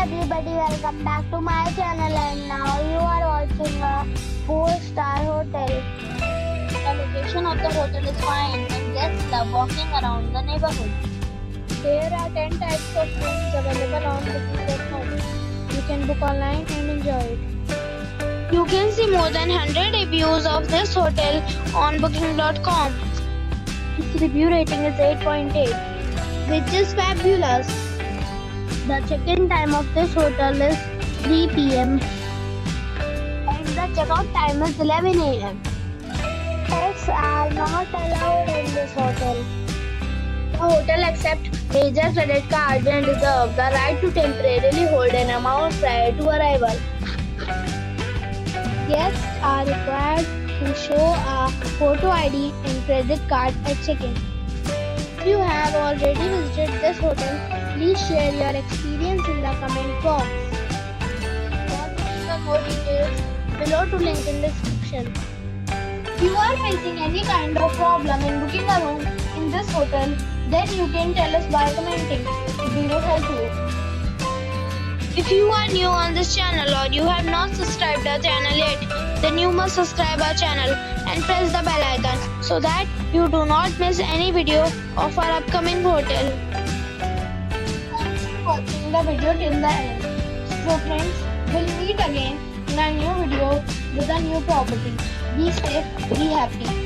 everybody, welcome back to my channel, and now you are watching a 4-star hotel. The location of the hotel is fine and guests love walking around the neighborhood. There are 10 types of rooms available on booking.com. You can book online and enjoy it. You can see more than 100 reviews of this hotel on booking.com. Its review rating is 8.8, which is fabulous. The check-in time of this hotel is 3 p.m. and the check-out time is 11 a.m. Pets are not allowed in this hotel. The hotel accepts major credit cards and reserves the right to temporarily hold an amount prior to arrival. Guests are required to show a photo ID and credit card at check-in. If you have already visited this hotel, please share your experience in the comment box. For more details, below to link in description. If you are facing any kind of problem in booking a room in this hotel, then you can tell us by commenting. We will help you. If you are new on this channel or you have not subscribed our channel yet, then you must subscribe our channel and press the bell icon so that you do not miss any video of our upcoming hotel. Thanks for watching the video till the end. So friends, we'll meet again in a new video with a new property. Be safe, be happy.